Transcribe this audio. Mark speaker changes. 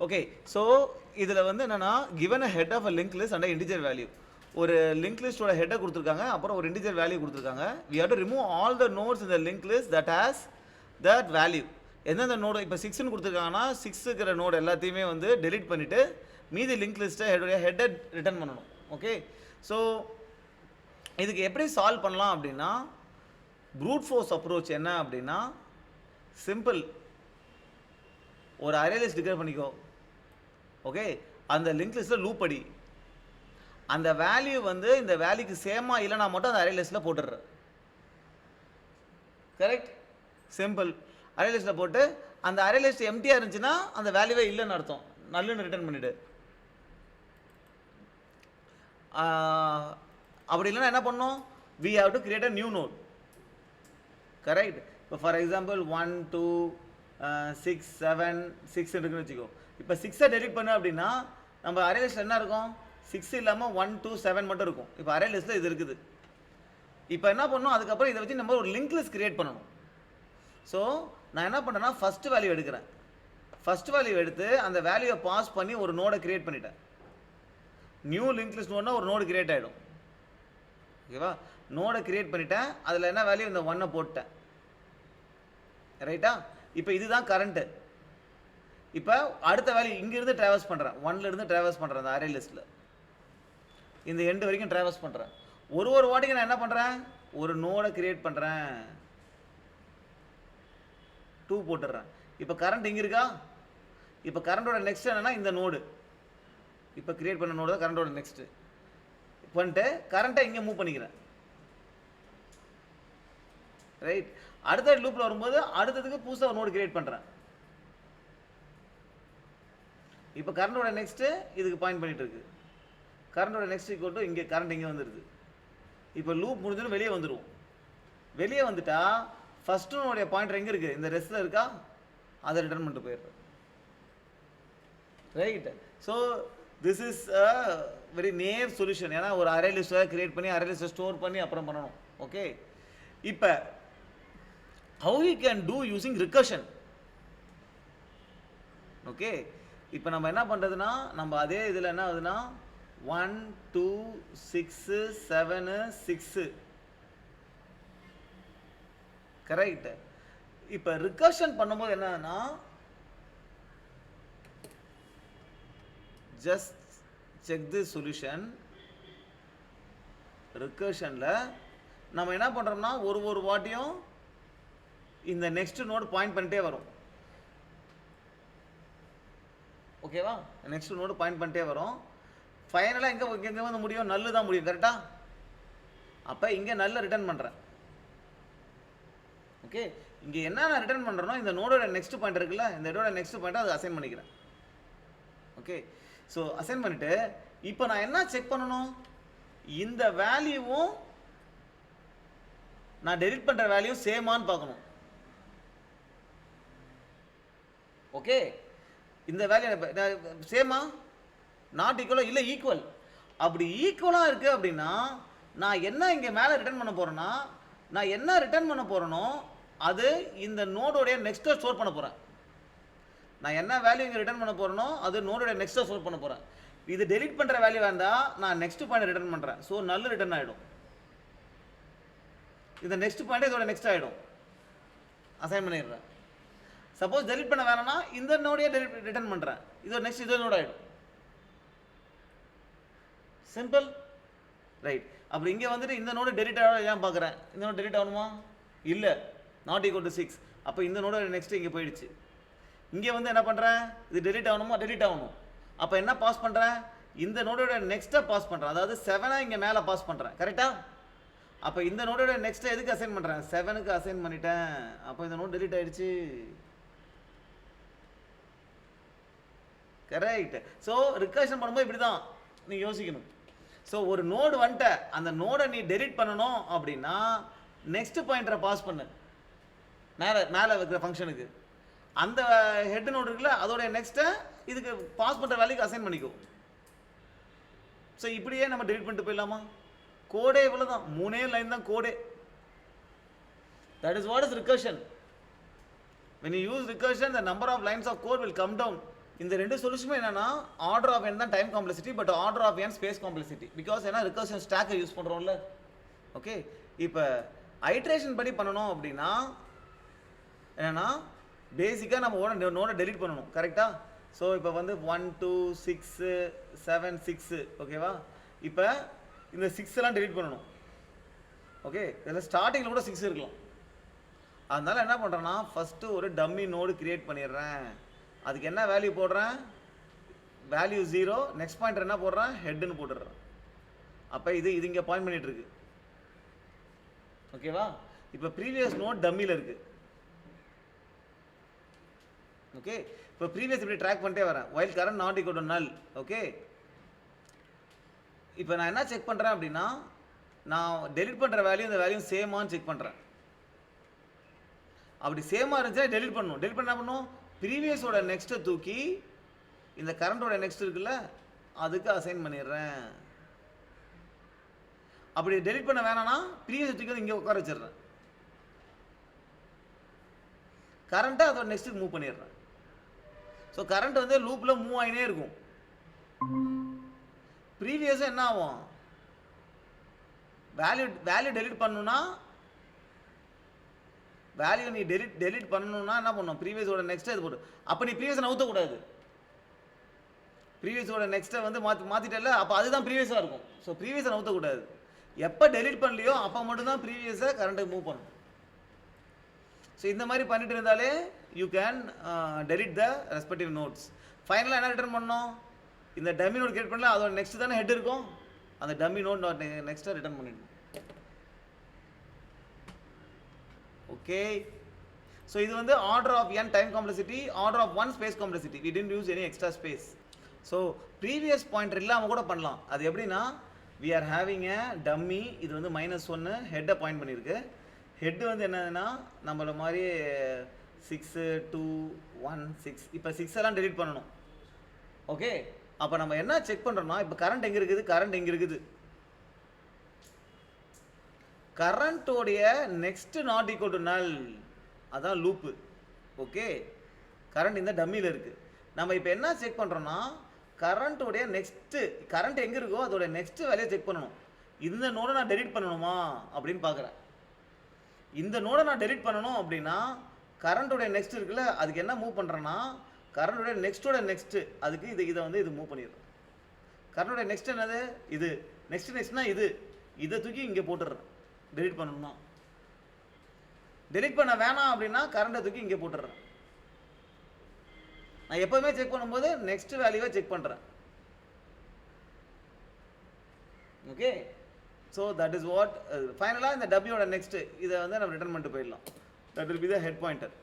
Speaker 1: Okay, so இதில் வந்து என்னென்னா given a head of a linked list and a integer value. ஒரு link லிஸ்ட்டோட ஹெட்டை கொடுத்துருக்காங்க, அப்புறம் ஒரு இன்டிஜர் வேல்யூ கொடுத்துருக்காங்க. we have to remove all the nodes in the linked list that has that value. எந்தெந்த node இப்போ 6ன்னு கொடுத்துருக்காங்கன்னா 6 இருக்கிற நோடு எல்லாத்தையுமே வந்து டெலிட் பண்ணிவிட்டு மீதி லிங்க் லிஸ்ட்டை ஹெட்டை ரிட்டர்ன் பண்ணணும். ஓகே, ஸோ இதுக்கு எப்படி சால்வ் பண்ணலாம் அப்படின்னா ப்ரூட் ஃபோர்ஸ் அப்ரோச் என்ன அப்படின்னா சிம்பிள். ஒரு அரே லிஸ்ட் டிக்ளேர் பண்ணிக்கோ. ஓகே, அந்த லிங்க் லிஸ்ட்டில் லூப் அடி. அந்த வேல்யூ வந்து இந்த வேல்யூக்கு சேமாக இல்லைனா மட்டும் அந்த அரே லிஸ்ட்டில் போட்டுடுற. Correct, simple. அரே லிஸ்ட்டில் போட்டு அந்த அரே லிஸ்ட் எம்டியாக இருந்துச்சுன்னா அந்த வேல்யூவே இல்லைன்னு அர்த்தம், நல்லுன்னு ரிட்டர்ன் பண்ணிவிடு. அப்படி இல்லைன்னா என்ன பண்ணணும், we have to create a new node. Correct. இப்போ ஃபார் எக்ஸாம்பிள் 1 2 6 7 6 இருக்குன்னு வச்சுக்கோ. இப்போ 6ஐ டெலிட் பண்ணு அப்படின்னா நம்ம அரே லிஸ்ட்டில் என்ன இருக்கும், 6 இல்லாமல் 1 2 7 மட்டும் இருக்கும். இப்போ அரே லிஸ்ட்டில் இது இருக்குது. இப்போ என்ன பண்ணணும், அதுக்கப்புறம் இதை வச்சு நம்ம ஒரு லிங்க் லிஸ்ட் கிரியேட் பண்ணணும். ஸோ நான் என்ன பண்ணுறேன்னா ஃபஸ்ட்டு வேல்யூ எடுக்கிறேன். ஃபஸ்ட் வேல்யூ எடுத்து அந்த வேல்யூவை பாஸ் பண்ணி ஒரு நோடை கிரியேட் பண்ணிட்டேன். நியூ லிங்க் லிஸ்ட் நோட்னா ஒரு நோடு கிரியேட் ஆகிடும். ஓகேவா, நோடை கிரியேட் பண்ணிட்டேன். அதில் என்ன வேல்யூ, இந்த 1ஐ போட்டேன். ரைட்டா, இப்போ இதுதான் கரண்ட்டு. இப்போ அடுத்த வேல்யூ இங்கேருந்து ட்ராவல்ஸ் பண்ணுறேன், 1லேருந்து ட்ராவல்ஸ் பண்ணுறேன். அந்த அரே லிஸ்ட்டில் இந்த எண்டு வரைக்கும் ட்ராவல்ஸ் பண்ணுறேன். ஒரு வாட்டிக்கு நான் என்ன பண்ணுறேன், ஒரு நோடை கிரியேட் பண்ணுறேன், 2 போட்டுடுறேன். இப்போ கரண்ட் இங்கே இருக்கா. இப்போ கரண்டோட நெக்ஸ்ட் என்னென்னா இந்த நோடு, இப்போ கிரியேட் பண்ண நோடு தான் கரண்டோட நெக்ஸ்ட்டு பண்ணிட்டு கரண்ட்டை இங்கே மூவ் பண்ணிக்கிறேன். ரைட், அடுத்த லூப்பில் வரும்போது அடுத்ததுக்கு புதுசாக ஒரு நோடு கிரியேட் பண்ணுறேன். இப்போ கரண்டோட நெக்ஸ்ட்டு இதுக்கு பாயிண்ட் பண்ணிட்டு இருக்கு. கரண்டோட நெக்ஸ்ட் ஈக்குவல் இங்கே கரண்ட் இங்கே வந்துடுது. இப்போ லூப் முடிஞ்சோன்னு வெளியே வந்துடுவோம். வெளியே வந்துட்டா ஃபஸ்ட்டு நோடைய பாயிண்டர் எங்கே இருக்குது, இந்த ரெஸ்ட்டில் இருக்கா, அதை ரிட்டர்ன் பண்ணிட்டு போயிடுறேன். Right, so this is a very நேர் சொல்யூஷன். ஏன்னா ஒரு அரே லிஸ்ட்டை கிரியேட் பண்ணி அரே லிஸ்ட்டை ஸ்டோர் பண்ணி அப்புறம் பண்ணணும். ஓகே, இப்போ how we can do using recursion. Okay, இப்போ நம்ம என்ன பண்ணுறதுன்னா நம்ம அதே இதில் என்ன ஆகுதுன்னா 1 2 6 7 6 கரெக்ட். இப்போ ரிகர்ஷன் பண்ணும்போது என்னன்னா just check this solution. ரிகர்ஷனில் நம்ம என்ன பண்ணுறோம்னா ஒரு வாட்டியும் இந்த நெக்ஸ்ட் நோடு பாயிண்ட் பண்ணிட்டே வரும். ஓகேவா, நெக்ஸ்ட் நோடு பாயிண்ட் பண்ணிட்டே வரும். ஃபைனலாக எங்கே வந்து முடியும், நல்லு தான் முடியும். கரெக்டாக, அப்போ இங்கே நல்ல ரிட்டர்ன் பண்ணுறேன். ஓகே, இங்கே என்ன நான் ரிட்டர்ன் பண்ணுறேனோ இந்த நோடோட நெக்ஸ்ட் பாயிண்ட் இருக்குல்ல, இந்த இதோட நெக்ஸ்ட் பாயிண்ட்டை அதை அசைன் பண்ணிக்கிறேன். ஓகே, ஸோ அசைன் பண்ணிவிட்டு இப்போ நான் என்ன செக் பண்ணணும், இந்த வேல்யூவும் நான் டெலிட் பண்ணுற வேல்யூ சேமான்னு பார்க்கணும். ஓகே, இந்த வேல்யூ சேமா, நாட் ஈக்குவலாக, இல்லை ஈக்குவல். அப்படி ஈக்குவலாக இருக்குது அப்படின்னா நான் என்ன இங்கே மேலே ரிட்டர்ன் பண்ண போகிறேன்னா, நான் என்ன ரிட்டர்ன் பண்ண போகிறேனோ அது இந்த நோடோடைய நெக்ஸ்ட்டை ஸ்டோர் பண்ண போகிறேன். நான் என்ன வேல்யூ இங்கே ரிட்டர்ன் பண்ண போகிறேனோ அது நோடோடைய நெக்ஸ்ட்டை ஸ்டோர் பண்ண போகிறேன். இது டெலிட் பண்ணுற வேல்யூ இருந்தால் நான் நெக்ஸ்ட் பாயிண்ட் ரிட்டர்ன் பண்ணுறேன். ஸோ நல்ல ரிட்டர்ன் ஆகிடும். இந்த நெக்ஸ்ட் பாயிண்ட் இதோட நெக்ஸ்ட் ஆகிடும், அசைன் பண்ணிடுறேன். சப்போஸ் டெலிட் பண்ண வேணும்னா இந்த நோடையே ரிட்டர்ன் பண்ணுறேன், இதோட நெக்ஸ்ட் இதோட நோட் ஆகிடும். சிம்பிள். ரைட், அப்படி இங்கே வந்துட்டு இந்த நோடு டெலிட் ஆக ஏன் பார்க்குறேன், இந்த நோடு டெலிட் ஆகணுமா, இல்லை, நாட் ஈக்குவல் டு 6. அப்போ இந்த நோட நெக்ஸ்ட் இங்கே போயிடுச்சு. இங்கே வந்து என்ன பண்ணுறேன், இது டெலிட் ஆகணுமா, டெலிட் ஆகணும். அப்போ என்ன பாஸ் பண்ணுறேன், இந்த நோடோட நெக்ஸ்ட்டை பாஸ் பண்ணுறேன், அதாவது 7ஐ இங்கே மேலே பாஸ் பண்ணுறேன். கரெக்டாக, அப்போ இந்த நோடோட நெக்ஸ்ட்டை எதுக்கு அசைன் பண்ணுறேன், 7க்கு அசைன் பண்ணிட்டேன். அப்போ இந்த நோட் டெலிட் ஆகிடுச்சு. கரெக்ட். ஸோ ரிகர்ஷன் பண்ணும்போது இப்படி தான் நீங்கள் யோசிக்கணும். ஸோ ஒரு நோடு வந்துட்ட, அந்த நோடை நீ டெலிட் பண்ணணும் அப்படின்னா நெக்ஸ்ட் பாயிண்டரை பாஸ் பண்ணு மேலே வைக்கிற ஃபங்க்ஷனுக்கு. அந்த ஹெட் நோடு இருக்குல்ல அதோடைய நெக்ஸ்ட்டை இதுக்கு பாஸ் பண்ணுற வேலைக்கு அசைன் பண்ணிக்கோ. ஸோ இப்படியே நம்ம டெலிட் பண்ணிட்டு போயிடலாமா? கோடே இவ்வளோ தான், 3 லைன் தான் கோடே. That is what is recursion. When you use recursion, the number of lines of code will come down இந்த ரெண்டு சொல்யூஷனுமே என்னன்னா ஆர்டர் ஆஃப் n தான் time complexity, but order of n space complexity. Because ஏன்னா recursion ஸ்டாக்கை use பண்ணுறோம்ல. Okay, இப்போ iteration படி பண்ணணும் அப்படின்னா என்னன்னா பேசிக்காக நம்ம நோடை டெலீட் பண்ணணும். கரெக்டாக? ஸோ இப்போ வந்து 1 2 6 7 6 ஓகேவா? இப்போ இந்த 6 எல்லாம் டெலீட் பண்ணணும். ஓகே, இதில் ஸ்டார்டிங்கில் கூட 6 இருக்கலாம். அதனால என்ன பண்ணுறேன்னா ஃபஸ்ட்டு ஒரு டம்மி நோடு கிரியேட் பண்ணிடுறேன். அதுக்கு என்ன வேல்யூ போடுறேன்? வேல்யூ 0. நெக்ஸ்ட் பாயிண்டர் என்ன போடுறேன்? ஹெட்டுன்னு போட்டுடுறேன். அப்போ இது இங்கே பாயிண்ட் பண்ணிட்டு இருக்கு. ஓகேவா? இப்போ ப்ரீவியஸ் நோட் டம்மியில் இருக்கு. ஓகே, இப்போ ப்ரீவியஸ் இப்படி ட்ராக் பண்ணிட்டே வரேன். While current not equal to நல். ஓகே, இப்போ நான் என்ன செக் பண்ணுறேன் அப்படின்னா நான் டெலிட் பண்ணுற வேல்யூ இந்த வேல்யூ சேமான்னு செக் பண்ணுறேன். அப்படி சேமாக இருந்துச்சுன்னா டெலிட் பண்ணணும். டெலிட் பண்ண என்ன பண்ணணும்? ப்ரீவியஸோட நெக்ஸ்ட்டை தூக்கி இந்த கரண்டோட நெக்ஸ்ட் இருக்குல்ல அதுக்கு அசைன் பண்ணிடுறேன். அப்படி டெலிட் பண்ண வேணாம்னா ப்ரீவியஸ் தூக்கி வந்து இங்கே உட்கார வச்சிடுறேன். கரண்ட்டை அதோட நெக்ஸ்ட்டுக்கு மூவ் பண்ணிடுறேன். ஸோ கரண்ட் வந்து லூப்பில் மூவ் ஆகினே இருக்கும். ப்ரீவியஸாக என்ன ஆகும்? வேல்யூ டெலிட் பண்ணணும்னா வேல்யூ நீ டெலிட் பண்ணணும்னா என்ன பண்ணணும்? ப்ரீவியஸோட நெக்ஸ்ட்டை இது போட்டு. அப்போ நீ ப்ரீவியஸை நவுத்தக்கூடாது. ப்ரீவியஸோட நெக்ஸ்ட்டை வந்து மாற்றிட்டல, அப்போ அதுதான் ப்ரீவியஸாக இருக்கும். ஸோ ப்ரீவியஸை நவுத்தக்கூடாது. எப்போ டெலிட் பண்ணலையோ அப்போ மட்டும்தான் ப்ரீவியஸை கரண்ட்டுக்கு மூவ் பண்ணணும். ஸோ இந்த மாதிரி பண்ணிட்டு இருந்தாலே you can delete the respective notes. ஃபைனலாக என்ன ரிட்டர்ன் பண்ணணும்? இந்த டம்மி நோட் கிரியேட் பண்ணல, அதோட நெக்ஸ்ட் தானே ஹெட் இருக்கும். அந்த டம்மி நோட் நெக்ஸ்ட்டை ரிட்டர்ன் பண்ணிடணும். ஓகே, ஸோ இது வந்து order of n time complexity, order of 1 space complexity. We didn't use any extra space. So previous pointer இல்லாமல் கூட பண்ணலாம். அது எப்படின்னா we are having a dummy. இது வந்து -1 ஹெட்டை பாயிண்ட் பண்ணியிருக்கு. ஹெட்டு வந்து என்னதுன்னா நம்மள மாதிரி 6 2 1 6. இப்போ 6 எல்லாம் டெலிட் பண்ணணும். ஓகே, அப்போ நம்ம என்ன செக் பண்ணுறோம்னா இப்போ கரண்ட் எங்கே இருக்குது? கரண்ட் எங்கே இருக்குது? கரண்ட்டோடைய next not equal to null. அதான் லூப்பு. ஓகே, கரண்ட் இந்த டம்மியில் இருக்குது. நம்ம இப்போ என்ன செக் பண்ணுறோம்னா கரண்ட்டோடைய நெக்ஸ்ட்டு கரண்ட் எங்கே இருக்கோ அதோட நெக்ஸ்ட் வேலையை செக் பண்ணணும். இந்த நோடை நான் டெலிட் பண்ணணுமா அப்படின்னு பார்க்குறேன். இந்த நோடை நான் டெலிட் பண்ணணும் அப்படின்னா கரண்ட்டோடைய நெக்ஸ்ட் இருக்குல்ல அதுக்கு என்ன மூவ் பண்ணுறேன்னா கரண்ட்டோடைய நெக்ஸ்ட்டோட நெக்ஸ்ட்டு அதுக்கு இதை வந்து இது மூவ் பண்ணிடுறேன். கரண்ட்டோடைய நெக்ஸ்ட் என்னது? இது. நெக்ஸ்ட்னா இதை தூக்கி இங்கே போட்டுடுறேன். டெலிட் பண்ணணும்னா டெலிட் பண்ண வேணாம் அப்படின்னா கரண்ட்டை தூக்கி இங்கே போட்டுடுறேன். நான் எப்போவுமே செக் பண்ணும்போது நெக்ஸ்ட் வேல்யூவை செக் பண்ணுறேன். Okay, so that is what ஃபைனலாக இந்த டபிள்யூட நெக்ஸ்ட் இதை வந்து நம்ம ரிட்டர்ன் பண்ணிட்டு போயிடலாம். That will be the head pointer.